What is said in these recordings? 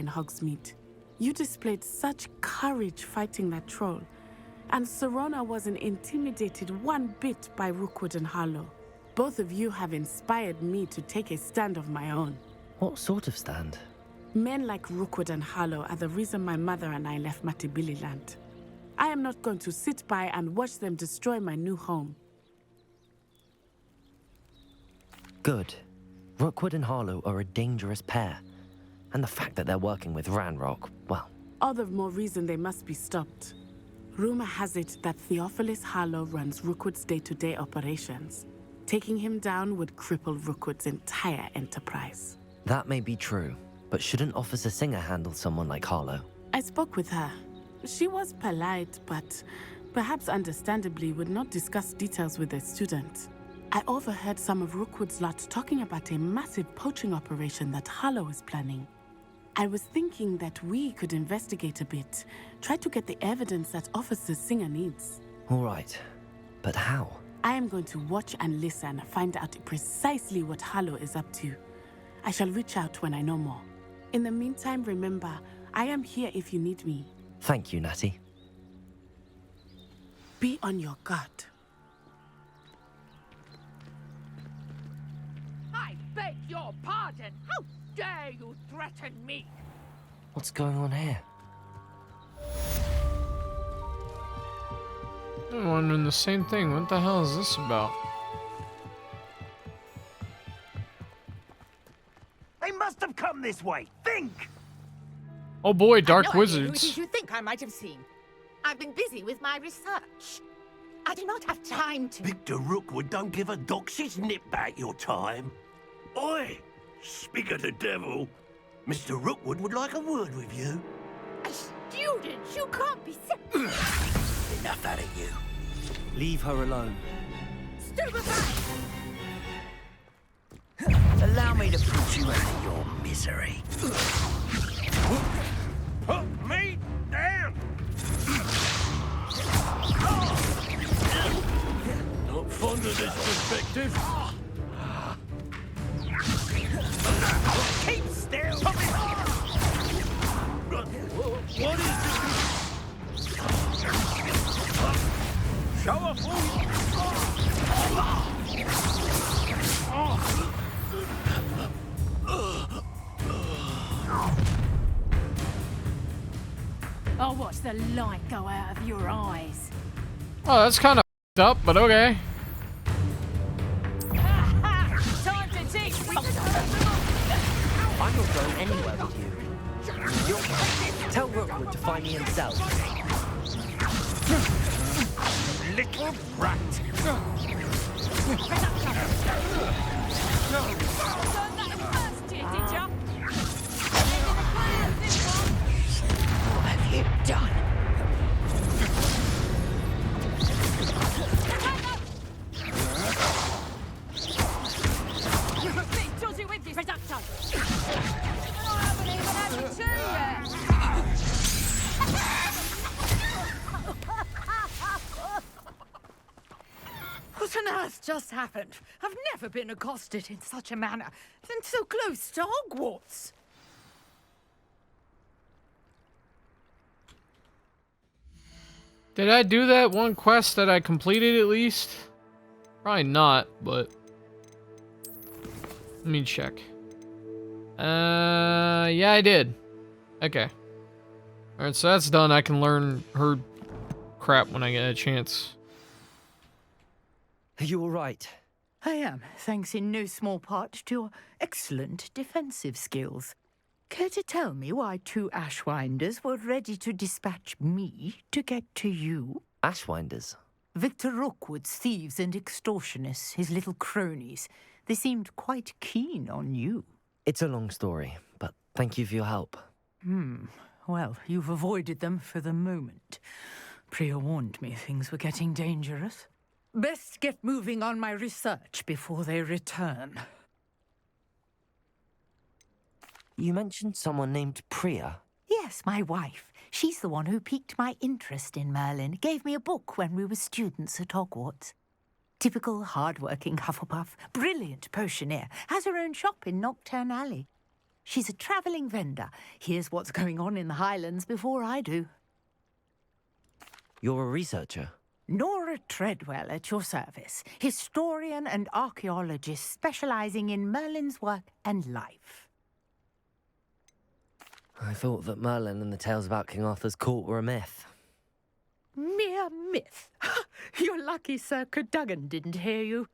in Hogsmeade. You displayed such courage fighting that troll, and Serona wasn't intimidated one bit by Rookwood and Harlow. Both of you have inspired me to take a stand of my own. What sort of stand? Men like Rookwood and Harlow are the reason my mother and I left Matabeleland. I am not going to sit by and watch them destroy my new home. Good. Rookwood and Harlow are a dangerous pair. And the fact that they're working with Ranrock, well... All the more reason they must be stopped. Rumor has it that Theophilus Harlow runs Rookwood's day-to-day operations. Taking him down would cripple Rookwood's entire enterprise. That may be true, but shouldn't Officer Singer handle someone like Harlow? I spoke with her. She was polite, but perhaps understandably would not discuss details with a student. I overheard some of Rookwood's lot talking about a massive poaching operation that Harlow is planning. I was thinking that we could investigate a bit, try to get the evidence that Officer Singer needs. All right, but how? I am going to watch and listen, find out precisely what Harlow is up to. I shall reach out when I know more. In the meantime, remember, I am here if you need me. Thank you, Natty. Be on your guard. I beg your pardon. How dare you threaten me? What's going on here? I'm wondering the same thing. What the hell is this about? They must have come this way. Think! Oh boy, Dark I've no idea who it Wizards. is you think I might have seen. I've been busy with my research. I do not have time to... Victor Rookwood don't give a doxy's nip back your time. Oi! Speak of the devil. Mr. Rookwood would like a word with you. A student? You can't be Enough out of you. Leave her alone. stupefied! Allow me to put you out of your misery. Put me down! Not fond of this perspective. Keep still! What is this? Show off! I'll watch the light go out of your eyes. Oh, that's kind of up, but okay. Time to teach. I'm not going anywhere with you. Tell Rookwood to find me himself. Little brat! What have you done? What on earth just happened? I've never been accosted in such a manner, and so close to Hogwarts. Did I do that one quest that I completed at least? Probably not, but... Let me check. Yeah, I did. Okay. Alright, so that's done. I can learn her crap when I get a chance. Are you all right? I am, thanks in no small part to your excellent defensive skills. Care to tell me why two Ashwinders were ready to dispatch me to get to you? Ashwinders? Victor Rookwood's thieves and extortionists, his little cronies. They seemed quite keen on you. It's a long story, but thank you for your help. Well, you've avoided them for the moment. Priya warned me things were getting dangerous. Best get moving on my research before they return. You mentioned someone named Priya. Yes, my wife. She's the one who piqued my interest in Merlin. Gave me a book when we were students at Hogwarts. Typical hard-working Hufflepuff. Brilliant potioneer. Has her own shop in Knockturn Alley. She's a travelling vendor. Hears what's going on in the Highlands before I do. You're a researcher? Nora Treadwell at your service. Historian and archaeologist specialising in Merlin's work and life. I thought that Merlin and the tales about King Arthur's court were a myth. Mere myth. You're lucky Sir Cadogan didn't hear you.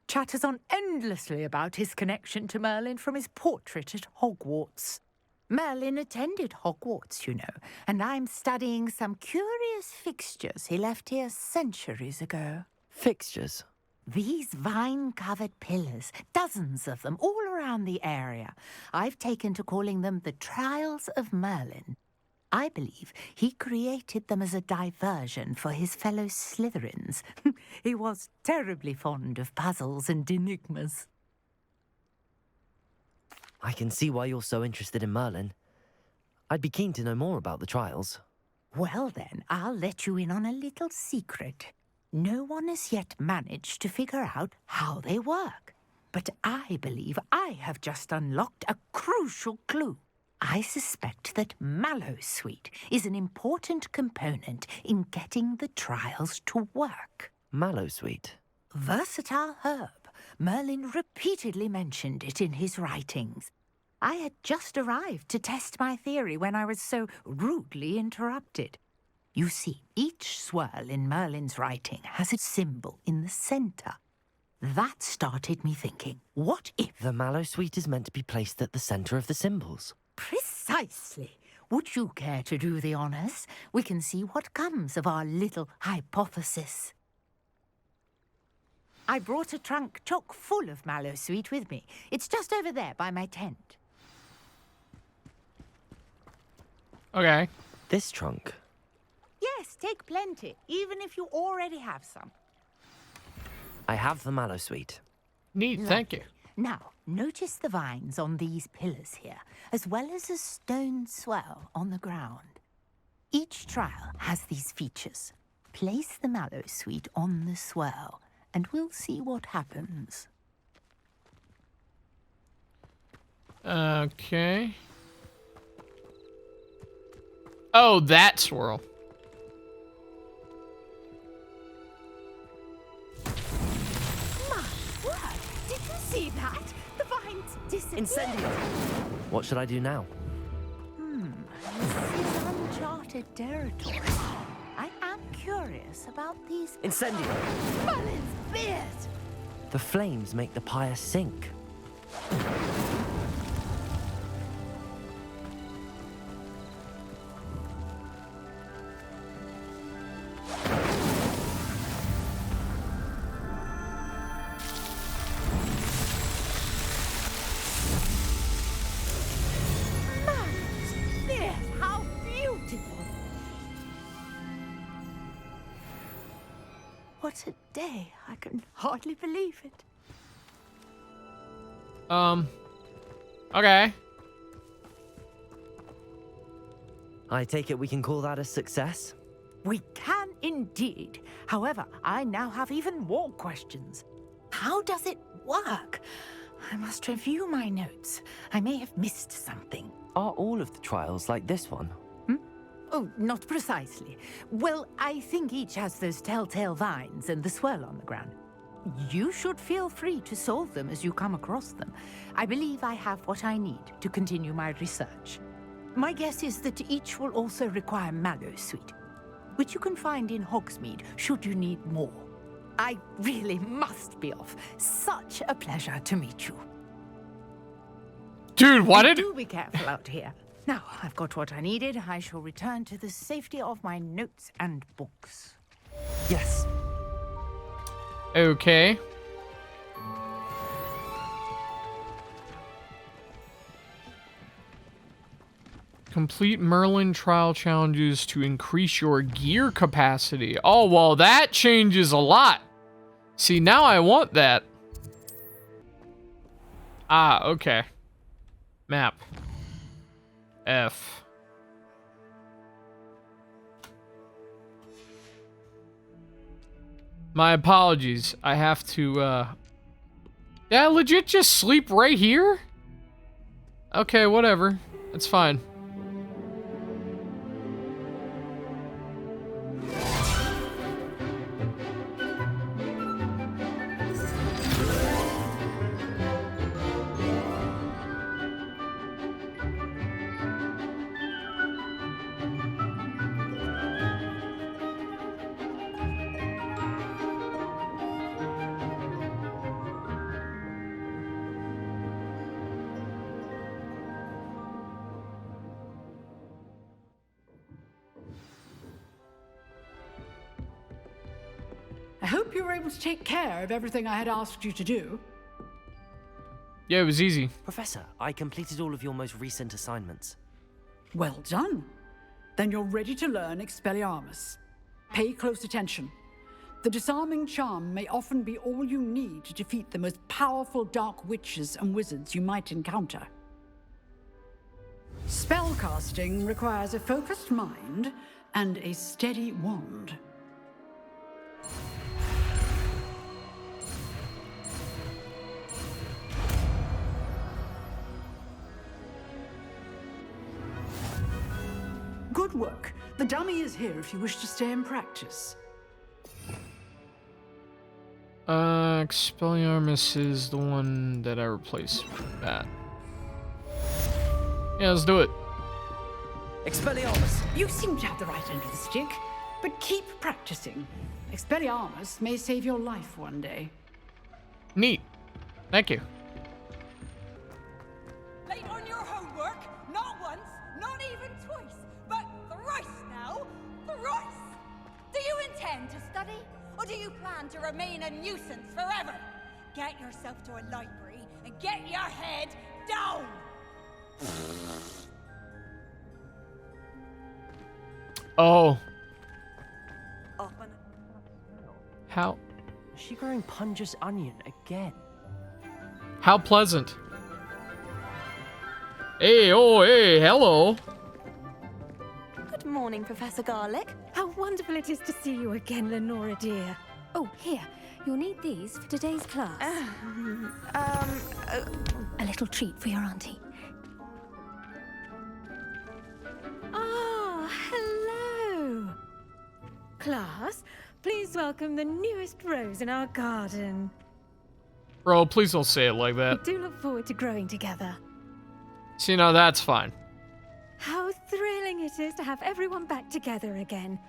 Chatters on endlessly about his connection to Merlin from his portrait at Hogwarts. Merlin attended Hogwarts, you know, and I'm studying some curious fixtures he left here centuries ago. Fixtures? These vine-covered pillars, dozens of them, all around the area. I've taken to calling them the Trials of Merlin. I believe he created them as a diversion for his fellow Slytherins. He was terribly fond of puzzles and enigmas. I can see why you're so interested in Merlin. I'd be keen to know more about the trials. Well then, I'll let you in on a little secret. No one has yet managed to figure out how they work. But I believe I have just unlocked a crucial clue. I suspect that Mallowsweet is an important component in getting the trials to work. Mallowsweet? Versatile herb. Merlin repeatedly mentioned it in his writings. I had just arrived to test my theory when I was so rudely interrupted. You see, each swirl in Merlin's writing has a symbol in the centre. That started me thinking, what if... The Mallowsweet is meant to be placed at the centre of the symbols. Precisely. Would you care to do the honours? We can see what comes of our little hypothesis. I brought a trunk chock full of Mallowsweet with me. It's just over there by my tent. Okay. This trunk? Yes, take plenty, even if you already have some. I have the Mallowsweet. Neat, thank you. Now, notice the vines on these pillars here, as well as a stone swell on the ground. Each trial has these features. Place the Mallowsweet on the swirl, and we'll see what happens. Okay. Oh, that swirl. My word! Did you see that? The vines disappeared. Incendio! What should I do now? This is uncharted territory. I am curious about these... Incendio! Merlin's beard! The flames make the pyre sink. Merlin's beard! How beautiful! What a day. I can hardly believe it. Okay. I take it we can call that a success? We can indeed. However, I now have even more questions. How does it work? I must review my notes. I may have missed something. Are all of the trials like this one? Oh, not precisely. Well, I think each has those telltale vines and the swirl on the ground. You should feel free to solve them as you come across them. I believe I have what I need to continue my research. My guess is that each will also require Mallowsweet, which you can find in Hogsmeade should you need more. I really must be off. Such a pleasure to meet you. Dude, why did... Do be careful out here. Now, I've got what I needed. I shall return to the safety of my notes and books. Yes. Okay. Complete Merlin trial challenges to increase your gear capacity. Oh, well, that changes a lot. See, now I want that. Ah, okay. Map. F. My apologies. I have to, yeah, legit just sleep right here? Okay, whatever. It's fine. I hope you were able to take care of everything I had asked you to do. Yeah, it was easy. Professor, I completed all of your most recent assignments. Well done. Then you're ready to learn Expelliarmus. Pay close attention. The disarming charm may often be all you need to defeat the most powerful dark witches and wizards you might encounter. Spellcasting requires a focused mind and a steady wand. Good work. The dummy is here if you wish to stay and practice. Expelliarmus is the one that I replaced with that. Yeah, let's do it. Expelliarmus! You seem to have the right end of the stick, but keep practicing. Expelliarmus may save your life one day. Neat. Thank you. Late on your homework? Not once, not even twice, but thrice now. Thrice! Do you intend to study, or do you plan to remain a nuisance forever? Get yourself to a library and get your head down! Oh. Open. How? Is she growing Punja's onion again? How pleasant. Hey, oh, hey, hello. Good morning, Professor Garlick. How wonderful it is to see you again, Lenora dear. Oh, here. You'll need these for today's class. A little treat for your auntie. Ah, hello. Class, please welcome the newest rose in our garden. Bro, please don't say it like that. We do look forward to growing together. See, now that's fine. How thrilling it is to have everyone back together again.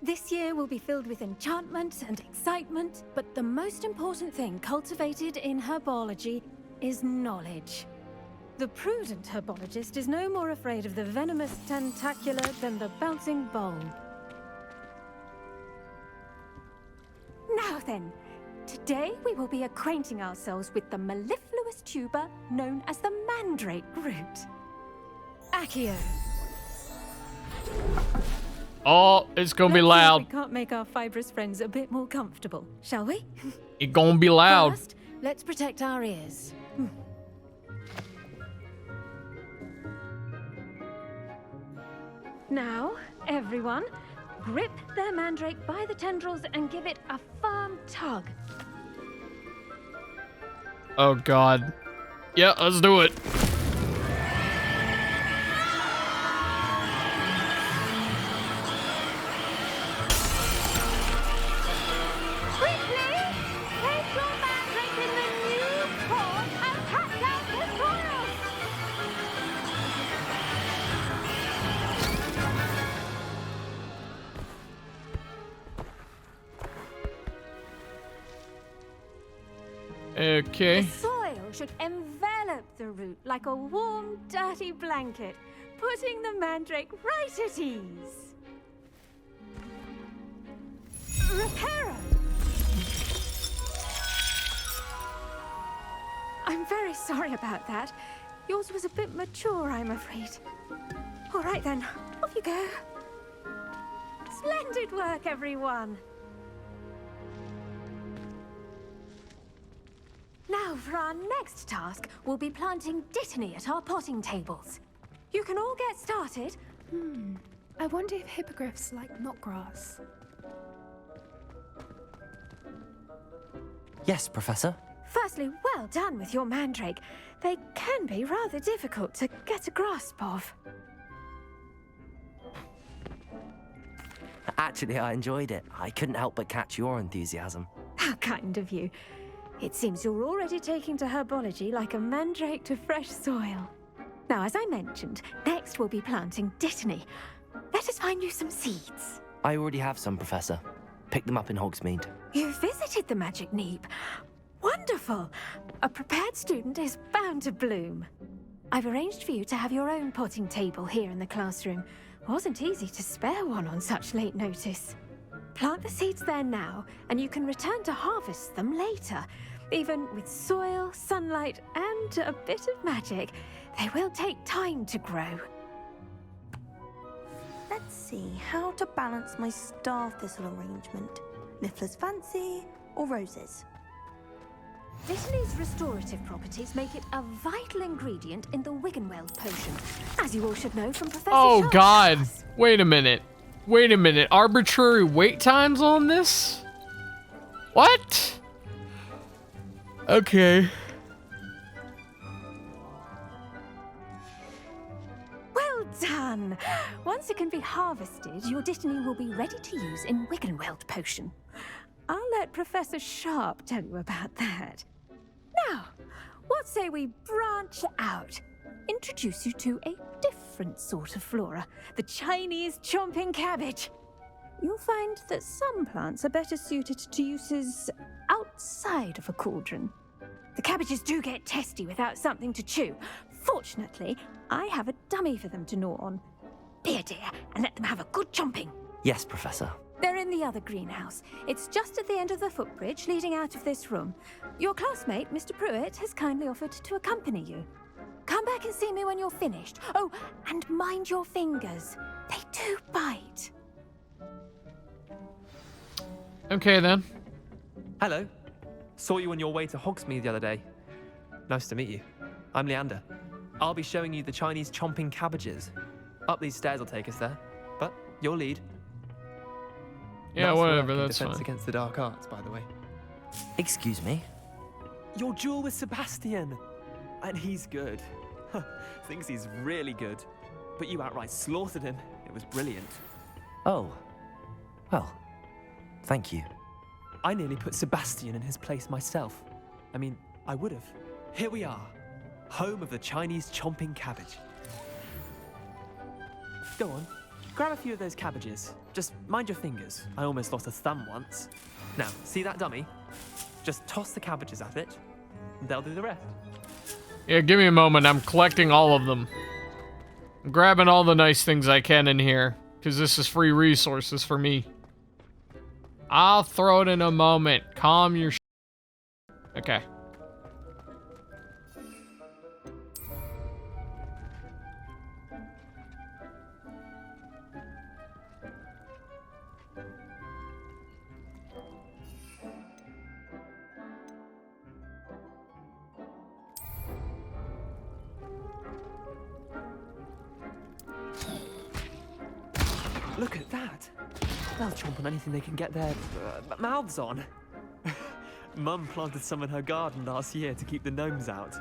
This year will be filled with enchantment and excitement, but the most important thing cultivated in herbology is knowledge. The prudent herbologist is no more afraid of the venomous tentacula than the bouncing bulb. Now then, today we will be acquainting ourselves with the mellifluous tuber known as the mandrake root. Accio. Oh, it's gonna be Let's see if loud. we can't make our fibrous friends a bit more comfortable, shall we? It's gonna be loud. First, let's protect our ears. Now, everyone, grip their mandrake by the tendrils and give it a firm tug. Oh, God. Yeah, let's do it. Quickly, take your mandrake in the new pot and pack out the soil. Okay. The soil should envelop the root like a warm, dirty blanket, putting the mandrake right at ease. Reparo! I'm very sorry about that. Yours was a bit mature, I'm afraid. All right then, off you go. Splendid work, everyone. Now, for our next task, we'll be planting dittany at our potting tables. You can all get started. I wonder if hippogriffs like knotgrass. Yes, Professor. Firstly, well done with your mandrake. They can be rather difficult to get a grasp of. Actually, I enjoyed it. I couldn't help but catch your enthusiasm. How kind of you. It seems you're already taking to herbology like a mandrake to fresh soil. Now, as I mentioned, next we'll be planting dittany. Let us find you some seeds. I already have some, Professor. Picked them up in Hogsmeade. You visited the Magic Neep. Wonderful. A prepared student is bound to bloom. I've arranged for you to have your own potting table here in the classroom. Wasn't easy to spare one on such late notice. Plant the seeds there now, and you can return to harvest them later. Even with soil, sunlight, and a bit of magic, they will take time to grow. Let's see how to balance my star thistle arrangement. Niffler's fancy or roses? Dittany's restorative properties make it a vital ingredient in the Wiggenweld potion, as you all should know from Professor Oh Sharp's God! class. Wait a minute. Wait a minute. Arbitrary wait times on this? What? Okay. Well done! Once it can be harvested, your Dittany will be ready to use in Wiggenweld potion. I'll let Professor Sharp tell you about that. Now, what say we branch out? Introduce you to a different sort of flora, the Chinese chomping cabbage. You'll find that some plants are better suited to uses outside of a cauldron. The cabbages do get testy without something to chew. Fortunately, I have a dummy for them to gnaw on. Be a dear and let them have a good chomping. Yes, Professor. They're in the other greenhouse. It's just at the end of the footbridge leading out of this room. Your classmate, Mr. Pruitt, has kindly offered to accompany you. Come back and see me when you're finished. Oh, and mind your fingers. They do bite. Okay then. Hello. Saw you on your way to Hogsmeade the other day. Nice to meet you. I'm Leander. I'll be showing you the Chinese chomping cabbages. Up these stairs will take us there, but you'll lead. Yeah, Nice whatever, work in that's defense fine. against the dark arts, by the way. Excuse me? Your duel with Sebastian. And he's good. Thinks he's really good. But you outright slaughtered him. It was brilliant. Oh. Well, thank you. I nearly put Sebastian in his place myself. I mean, I would have. Here we are. Home of the Chinese chomping cabbage. Go on. Grab a few of those cabbages. Just mind your fingers. I almost lost a thumb once. Now, see that dummy? Just toss the cabbages at it. And they'll do the rest. Yeah, give me a moment. I'm collecting all of them. I'm grabbing all the nice things I can in here, because this is free resources for me. I'll throw it in a moment. Calm your Okay. Look at that. They'll chomp on anything they can get their mouths on. Mum planted some in her garden last year to keep the gnomes out.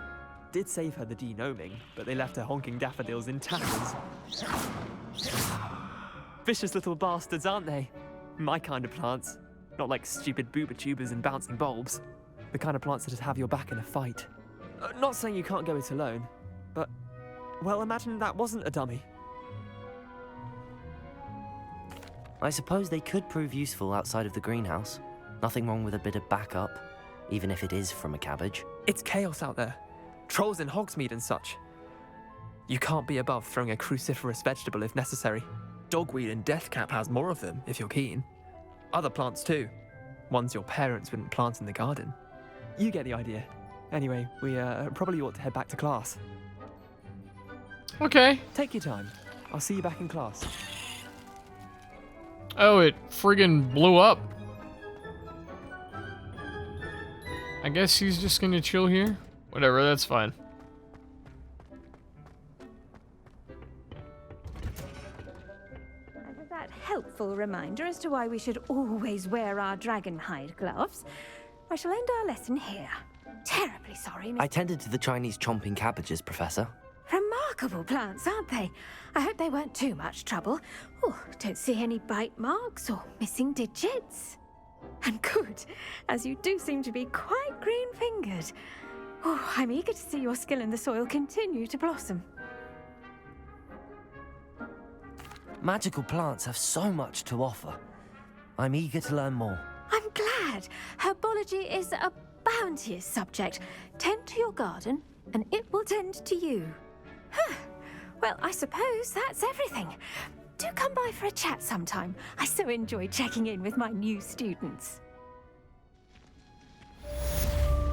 Did save her the de-gnoming, but they left her honking daffodils in tatters. Vicious little bastards, aren't they? My kind of plants. Not like stupid booba tubers and bouncing bulbs. The kind of plants that just have your back in a fight. Not saying you can't go it alone, but, well, imagine that wasn't a dummy. I suppose they could prove useful outside of the greenhouse. Nothing wrong with a bit of backup, even if it is from a cabbage. It's chaos out there. Trolls in Hogsmeade and such. You can't be above throwing a cruciferous vegetable if necessary. Dogweed and deathcap has more of them, if you're keen. Other plants too. Ones your parents wouldn't plant in the garden. You get the idea. Anyway, we probably ought to head back to class. Okay. Take your time. I'll see you back in class. Oh, it friggin' blew up. I guess he's just gonna chill here. Whatever, that's fine. And with that helpful reminder as to why we should always wear our dragon hide gloves, I shall end our lesson here. terribly sorry, I tended to the Chinese chomping cabbages, Professor. Remarkable plants, aren't they? I hope they weren't too much trouble. Oh, don't see any bite marks or missing digits. And good, as you do seem to be quite green-fingered. Oh, I'm eager to see your skill in the soil continue to blossom. Magical plants have so much to offer. I'm eager to learn more. I'm glad. Herbology is a bounteous subject. Tend to your garden, and it will tend to you. Huh. Well, I suppose that's everything. Do come by for a chat sometime. I so enjoy checking in with my new students.